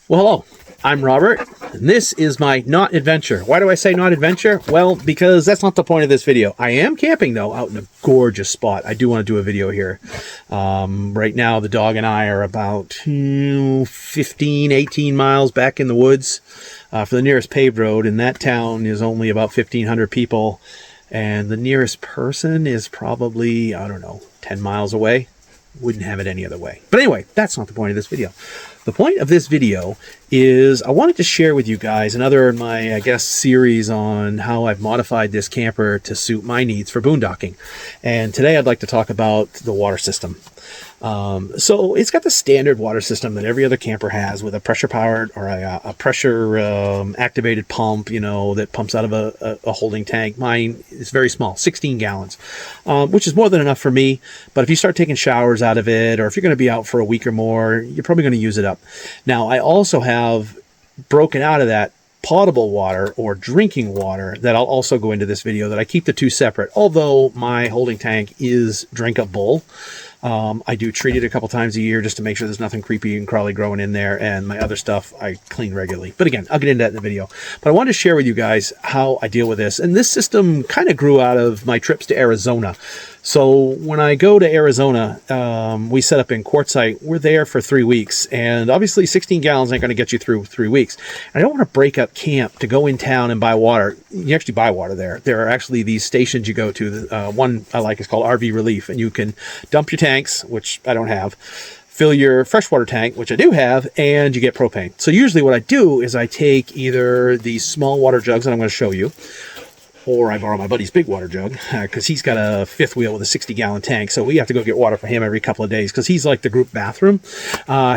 Well, hello, I'm Robert, and this is my not adventure. Why do I say not adventure? Well, because that's not the point of this video. I am camping, though, out in a gorgeous spot. I do want to do a video here. Right now, the dog and I are about 15, 18 miles back in the woods for the nearest paved road, and that town is only about 1,500 people, and the nearest person is probably, I don't know, 10 miles away. Wouldn't have it any other way. But anyway, that's not the point of this video. The point of this video is I wanted to share with you guys another in my, I guess, series on how I've modified this camper to suit my needs for boondocking. And today I'd like to talk about the water system. So it's got the standard water system that every other camper has with a pressure powered or a pressure activated pump, you know, that pumps out of a holding tank. Mine is very small, 16 gallons, which is more than enough for me. But if you start taking showers out of it, or if you're going to be out for a week or more, you're probably going to use it up. Now, I also have broken out of that potable water or drinking water that I'll also go into this video, that I keep the two separate. Although my holding tank is drinkable, I do treat it a couple times a year just to make sure there's nothing creepy and crawly growing in there, and my other stuff I clean regularly. But again, I'll get into that in the video. But I wanted to share with you guys how I deal with this. And this system kind of grew out of my trips to Arizona. So when I go to Arizona, we set up in Quartzsite. We're there for 3 weeks, and obviously 16 gallons ain't going to get you through 3 weeks. I don't want to break up camp to go in town and buy water. You actually buy water there. There are actually these stations you go to. One I like is called RV Relief, and you can dump your tanks, which I don't have, fill your freshwater tank, which I do have, and you get propane. So usually what I do is I take either these small water jugs that I'm going to show you, or I borrow my buddy's big water jug, because he's got a fifth wheel with a 60-gallon tank, so we have to go get water for him every couple of days, because he's like the group bathroom.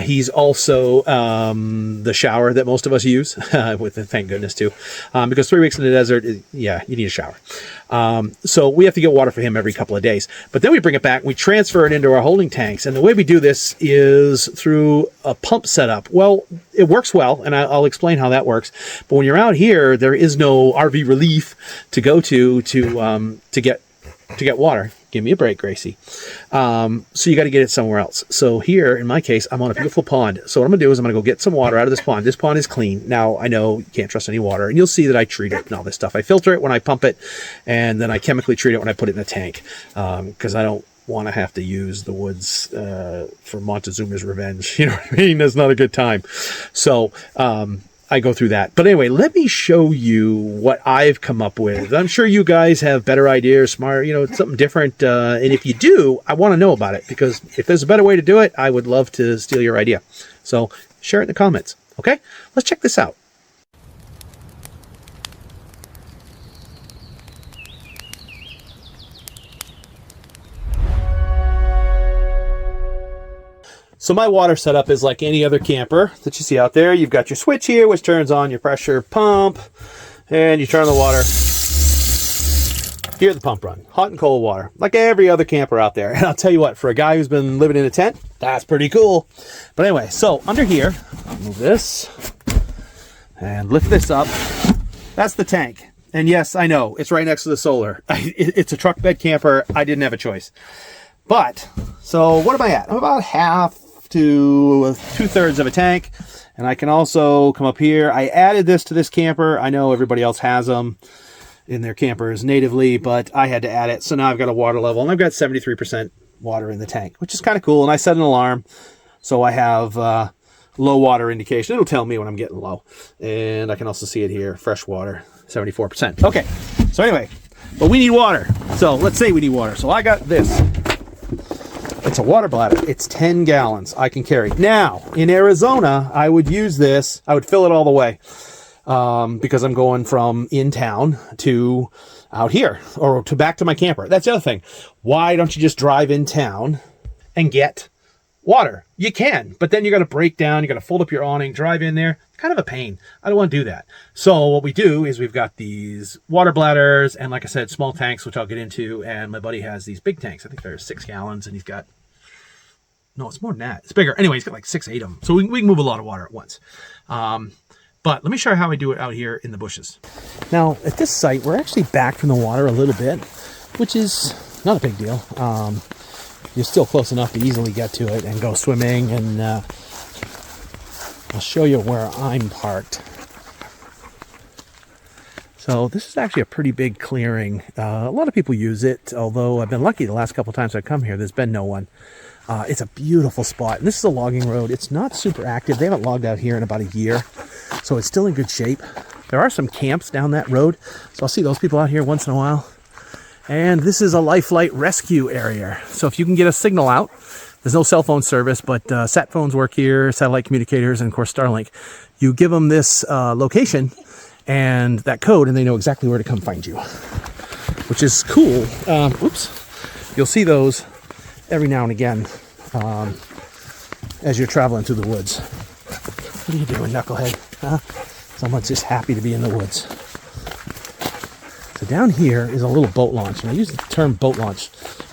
He's also the shower that most of us use, thank goodness, too, because 3 weeks in the desert, yeah, you need a shower. So we have to get water for him every couple of days. But then we bring it back, we transfer it into our holding tanks, and the way we do this is through a pump setup. Well, it works well, and I'll explain how that works. But when you're out here, there is no RV Relief to go to get water. Give me a break, Gracie. So you got to get it somewhere else. So here, in my case, I'm on a beautiful pond. So what I'm going to do is I'm going to go get some water out of this pond. This pond is clean. Now, I know you can't trust any water, and you'll see that I treat it and all this stuff. I filter it when I pump it, and then I chemically treat it when I put it in the tank, because I don't want to have to use the woods for Montezuma's revenge. You know what I mean? That's not a good time. So I go through that. But anyway, let me show you what I've come up with. I'm sure you guys have better ideas, smart, you know, something different. And if you do, I want to know about it, because if there's a better way to do it, I would love to steal your idea. So share it in the comments. Okay, let's check this out. So my water setup is like any other camper that you see out there. You've got your switch here, which turns on your pressure pump, and you turn on the water. Hear the pump run. Hot and cold water, like every other camper out there. And I'll tell you what, for a guy who's been living in a tent, that's pretty cool. But anyway, so under here, I'll move this and lift this up. That's the tank. And yes, I know, it's right next to the solar. It's a truck bed camper. I didn't have a choice. But, so what am I at? I'm about half to 2/3 of a tank, and I can also come up here. I added this to this camper. I know everybody else has them in their campers natively, but I had to add it. So now I've got a water level, and I've got 73% water in the tank, which is kind of cool. And I set an alarm, so I have low water indication. It'll tell me when I'm getting low, and I can also see it here, fresh water, 74%. Okay, so anyway, but we need water. So let's say we need water. So I got this. It's a water bladder. It's 10 gallons I can carry. Now, in Arizona, I would use this. I would fill it all the way because I'm going from in town to out here, or to back to my camper. That's the other thing. Why don't you just drive in town and get water? You can, but then you got to break down. You got to fold up your awning, drive in there. Kind of a pain. I don't want to do that. So what we do is we've got these water bladders, and like I said, small tanks, which I'll get into. And my buddy has these big tanks. I think they're 6 gallons, and he's got, no, it's more than that. It's bigger. Anyway, he's got like 6, 8 of them. So we can move a lot of water at once. But let me show you how I do it out here in the bushes. Now, at this site, we're actually back from the water a little bit, which is not a big deal. You're still close enough to easily get to it and go swimming and I'll show you where I'm parked. So this is actually a pretty big clearing. A lot of people use it, although I've been lucky the last couple times I've come here, there's been no one. It's a beautiful spot. And this is a logging road. It's not super active. They haven't logged out here in about a year, so it's still in good shape. There are some camps down that road, so I'll see those people out here once in a while. And this is a life flight rescue area. So if you can get a signal out, there's no cell phone service, but sat phones work here, satellite communicators, and of course Starlink. You give them this location and that code, and they know exactly where to come find you, which is cool. Oops. You'll see those every now and again as you're traveling through the woods. What are you doing, knucklehead? Huh? Someone's just happy to be in the woods. So down here is a little boat launch, and I use the term boat launch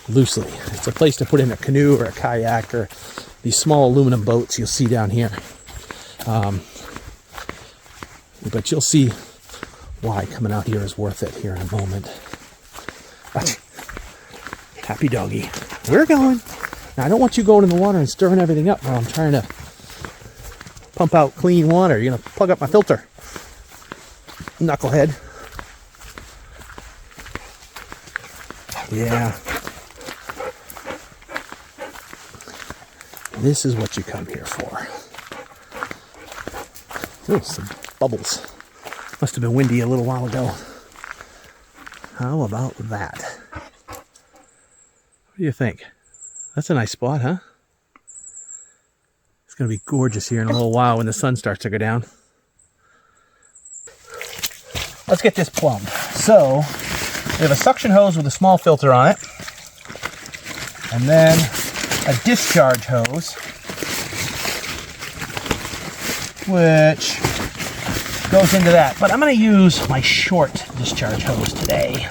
loosely. It's a place to put in a canoe or a kayak or these small aluminum boats you'll see down here. But you'll see why coming out here is worth it here in a moment. But, happy doggy. We're going. Now, I don't want you going in the water and stirring everything up while I'm trying to pump out clean water. You're going to plug up my filter, knucklehead. Yeah. This is what you come here for. Ooh, some bubbles. Must have been windy a little while ago. How about that? What do you think? That's a nice spot, huh? It's going to be gorgeous here in a little while when the sun starts to go down. Let's get this plumbed. So, we have a suction hose with a small filter on it. And then a discharge hose, which goes into that. But I'm going to use my short discharge hose today.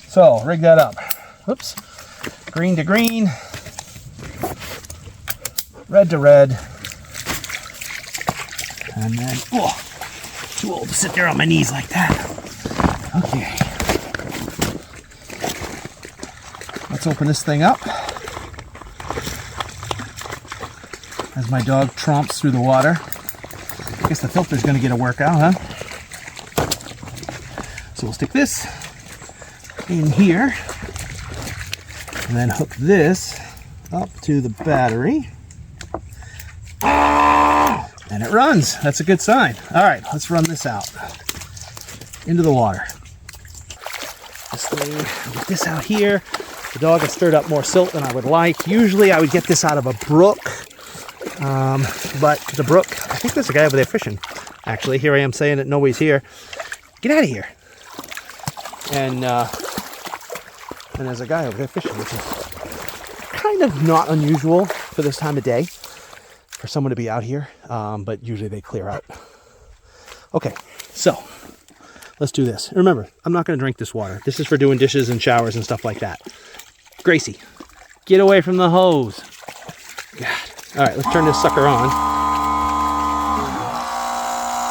So, rig that up. Whoops. Green to green. Red to red. And then, oh, too old to sit there on my knees like that. Okay. Let's open this thing up as my dog tromps through the water. I guess the filter's going to get a workout, huh? So we'll stick this in here and then hook this up to the battery. And it runs. That's a good sign. All right, let's run this out into the water. This thing, get this out here. The dog has stirred up more silt than I would like. Usually I would get this out of a brook, but the brook, I think there's a guy over there fishing. Actually, here I am saying that nobody's here. Get out of here. And there's a guy over there fishing, which is kind of not unusual for this time of day for someone to be out here, but usually they clear out. Okay, so let's do this. Remember, I'm not going to drink this water. This is for doing dishes and showers and stuff like that. Gracie, get away from the hose. God. All right, let's turn this sucker on.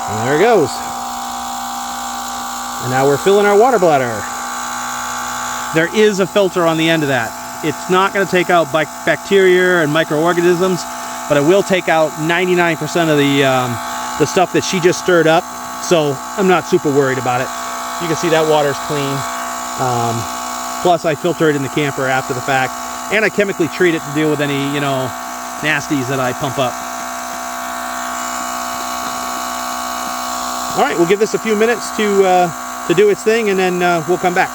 And there it goes. And now we're filling our water bladder. There is a filter on the end of that. It's not going to take out bacteria and microorganisms, but it will take out 99% of the stuff that she just stirred up. So I'm not super worried about it. You can see that water's clean. Plus I filter it in the camper after the fact, and I chemically treat it to deal with any, nasties that I pump up. All right, we'll give this a few minutes to do its thing, and then we'll come back.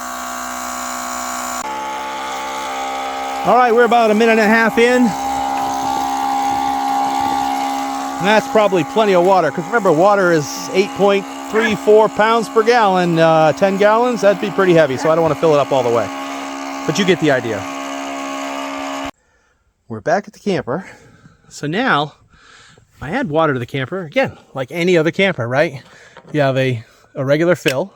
All right, we're about a minute and a half in. And that's probably plenty of water, because remember, water is 8.34 pounds per gallon. 10 gallons, that'd be pretty heavy, so I don't want to fill it up all the way. But you get the idea. We're back at the camper. So now, I add water to the camper, again, like any other camper, right? You have a regular fill,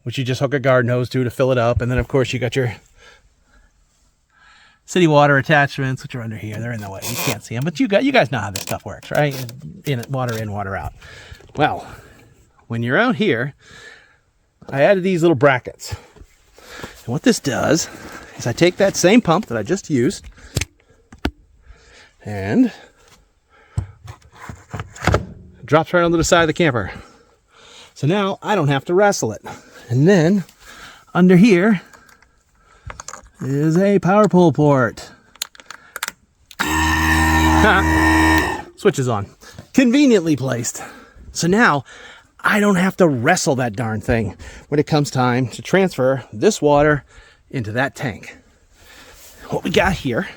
which you just hook a garden hose to fill it up, and then of course you got your city water attachments, which are under here. They're in the way. You can't see them, but you guys know how this stuff works, right? Water in, water out. Well, when you're out here, I added these little brackets. And what this does is I take that same pump that I just used and drops right onto the side of the camper. So now I don't have to wrestle it. And then under here is a power pull port. Switch is on. Conveniently placed. So now I don't have to wrestle that darn thing when it comes time to transfer this water into that tank. What we got here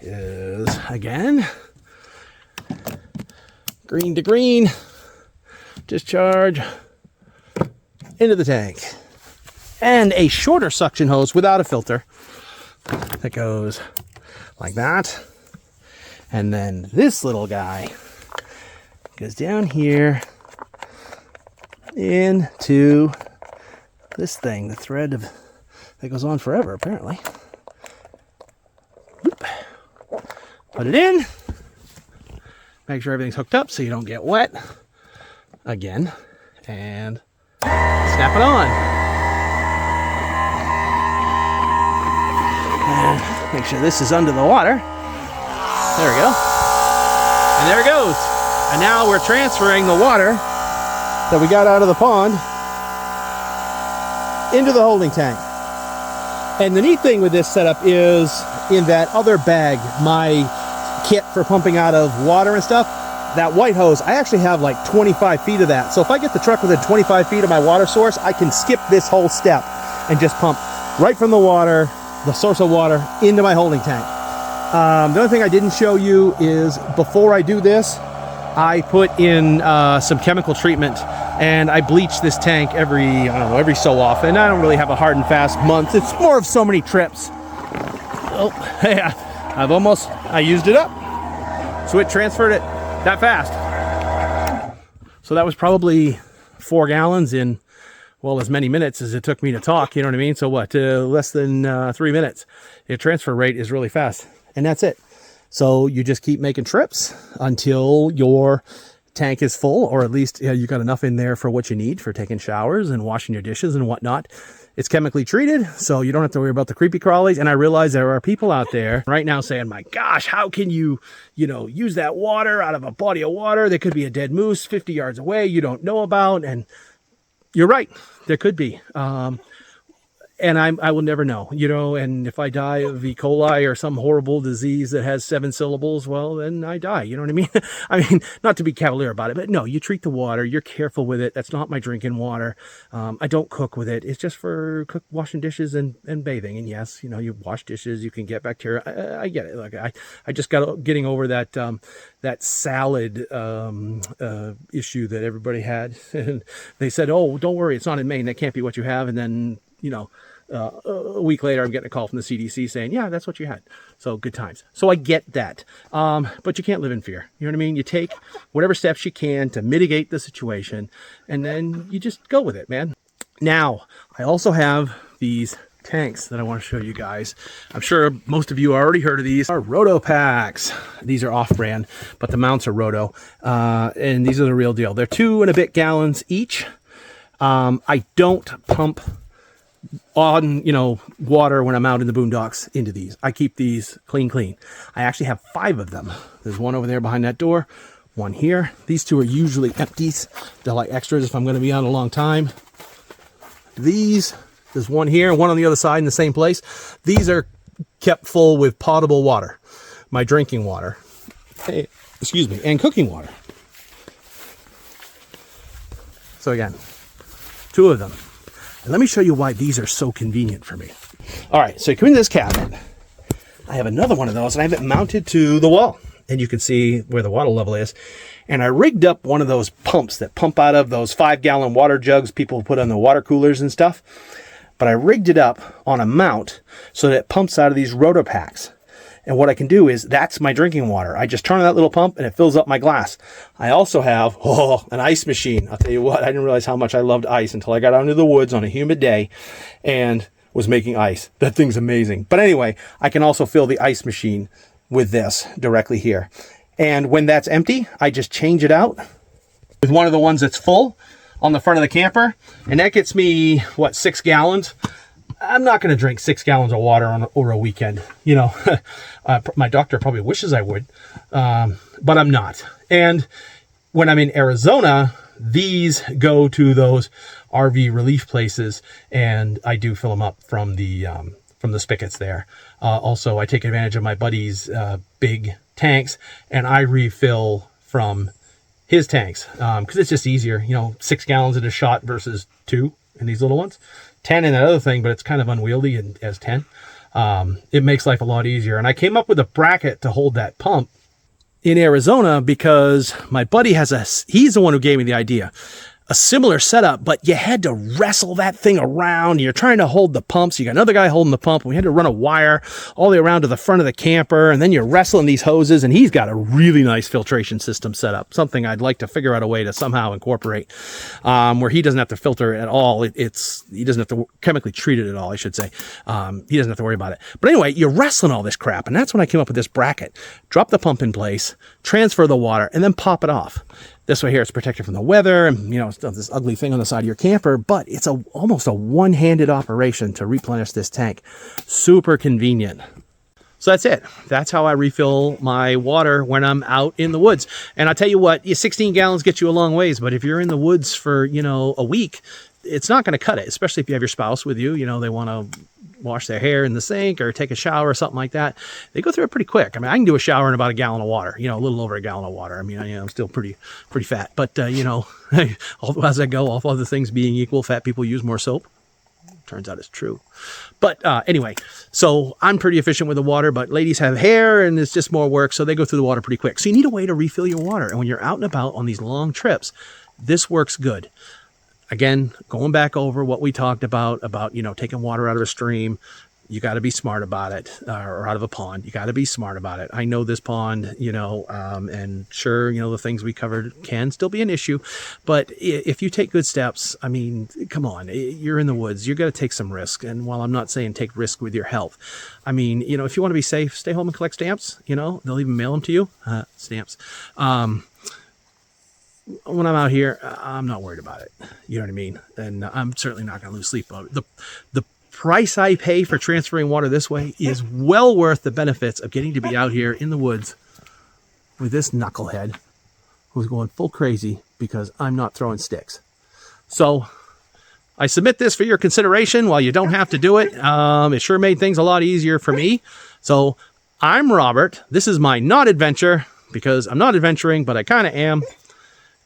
is, again, green to green, discharge into the tank. And a shorter suction hose without a filter that goes like that. And then this little guy goes down here into this thing, the thread that goes on forever, apparently. Whoop. Put it in. Make sure everything's hooked up so you don't get wet. Again. And snap it on. And make sure this is under the water. There we go. And there it goes. And now we're transferring the water that we got out of the pond into the holding tank. And the neat thing with this setup is in that other bag, my kit for pumping out of water and stuff, that white hose, I actually have like 25 feet of that. So if I get the truck within 25 feet of my water source, I can skip this whole step and just pump right from the water, the source of water, into my holding tank. The only thing I didn't show you is before I do this, I put in some chemical treatment and I bleach this tank every so often. I don't really have a hard and fast month. It's more of so many trips. Oh, yeah, I used it up. So it transferred it that fast. So that was probably 4 gallons in, well, as many minutes as it took me to talk, you know what I mean? So what, less than 3 minutes. The transfer rate is really fast. And that's it. So you just keep making trips until your tank is full, or at least you got enough in there for what you need for taking showers and washing your dishes and whatnot. It's chemically treated, so you don't have to worry about the creepy crawlies. And I realize there are people out there right now saying, my gosh, how can you use that water out of a body of water? There could be a dead moose 50 yards away you don't know about. And you're right, there could be. And I will never know, and if I die of E. coli or some horrible disease that has 7 syllables, well, then I die. You know what I mean? I mean, not to be cavalier about it, but no, you treat the water. You're careful with it. That's not my drinking water. I don't cook with it. It's just for washing dishes and bathing. And yes, you wash dishes, you can get bacteria. I get it. Like I just got getting over that that salad issue that everybody had. And they said, oh, don't worry, it's not in Maine. That can't be what you have. And then, a week later, I'm getting a call from the CDC saying, yeah, that's what you had. So good times. So I get that. But you can't live in fear. You know what I mean? You take whatever steps you can to mitigate the situation, and then you just go with it, man. Now, I also have these tanks that I want to show you guys. I'm sure most of you already heard of these. Are Roto packs. These are off-brand, but the mounts are Roto. And these are the real deal. They're 2 and a bit gallons each. I don't pump on water when I'm out in the boondocks into these. I keep these clean. I actually have 5 of them. There's one over there behind that door, one here. These 2 are usually empties. They're like extras if I'm going to be out a long time. There's one here, one on the other side in the same place. These are kept full with potable water, my drinking water, and cooking water. So again, 2 of them. And let me show you why these are so convenient for me. All right, so you come into this cabinet. I have another one of those, and I have it mounted to the wall. And you can see where the water level is. And I rigged up one of those pumps that pump out of those 5-gallon water jugs people put on the water coolers and stuff. But I rigged it up on a mount so that it pumps out of these Roto packs. And what I can do is, that's my drinking water. I just turn on that little pump and it fills up my glass. I also have an ice machine. I'll tell you what, I didn't realize how much I loved ice until I got out into the woods on a humid day and was making ice. That thing's amazing. But anyway, I can also fill the ice machine with this directly here. And when that's empty, I just change it out with one of the ones that's full on the front of the camper. And that gets me, 6 gallons? I'm not going to drink 6 gallons of water over a weekend. My doctor probably wishes I would, but I'm not. And when I'm in Arizona, these go to those RV relief places, and I do fill them up from the spigots there. Also, I take advantage of my buddy's big tanks, and I refill from his tanks because it's just easier. 6 gallons in a shot versus 2 in these little ones. 10 in that other thing, but it's kind of unwieldy as 10. It makes life a lot easier. And I came up with a bracket to hold that pump in Arizona because my buddy he's the one who gave me the idea. A similar setup, but you had to wrestle that thing around. You're trying to hold the pumps. You got another guy holding the pump. We had to run a wire all the way around to the front of the camper, and then you're wrestling these hoses, and he's got a really nice filtration system set up, something I'd like to figure out a way to somehow incorporate, where he doesn't have to filter at all. He doesn't have to chemically treat it at all, I should say. He doesn't have to worry about it. But anyway, you're wrestling all this crap, and that's when I came up with this bracket. Drop the pump in place, transfer the water, and then pop it off. This way here, it's protected from the weather, and it's not this ugly thing on the side of your camper, but it's almost a one-handed operation to replenish this tank. Super convenient. So that's it. That's how I refill my water when I'm out in the woods. And I'll tell you what, 16 gallons gets you a long ways, but if you're in the woods for, a week, it's not going to cut it, especially if you have your spouse with you. They want to wash their hair in the sink or take a shower or something like that. They go through it pretty quick. I can do a shower in about a gallon of water, a little over a gallon of water. I'm still pretty fat, but as I go, all other things being equal, fat people use more soap. Turns out it's true. But anyway, so I'm pretty efficient with the water, but ladies have hair and it's just more work. So they go through the water pretty quick. So you need a way to refill your water. And when you're out and about on these long trips, this works good. Again, going back over what we talked about, taking water out of a stream, you got to be smart about it, or out of a pond. You got to be smart about it. I know this pond, and sure, the things we covered can still be an issue, but if you take good steps, come on, you're in the woods, you're going to take some risk. And while I'm not saying take risk with your health, if you want to be safe, stay home and collect stamps. They'll even mail them to you, stamps. When I'm out here, I'm not worried about it. You know what I mean? And I'm certainly not going to lose sleep over it. The price I pay for transferring water this way is well worth the benefits of getting to be out here in the woods with this knucklehead who's going full crazy because I'm not throwing sticks. So I submit this for your consideration while you don't have to do it. It sure made things a lot easier for me. So I'm Robert. This is my not adventure because I'm not adventuring, but I kind of am.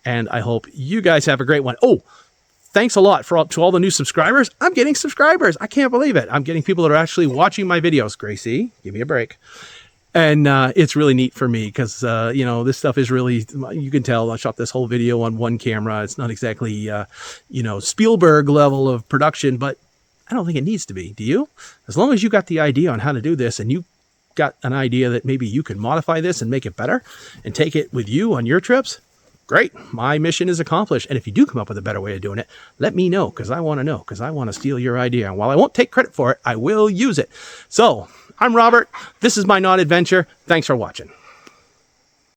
And I hope you guys have a great one. Oh, thanks a lot to all the new subscribers. I'm getting subscribers. I can't believe it. I'm getting people that are actually watching my videos. Gracie, give me a break. And it's really neat for me because, this stuff is really, you can tell I shot this whole video on one camera. It's not exactly, Spielberg level of production, but I don't think it needs to be. Do you? As long as you got the idea on how to do this and you got an idea that maybe you can modify this and make it better and take it with you on your trips, great. My mission is accomplished. And if you do come up with a better way of doing it, let me know because I want to know, because I want to steal your idea. And while I won't take credit for it, I will use it. So I'm Robert. This is my not adventure. Thanks for watching.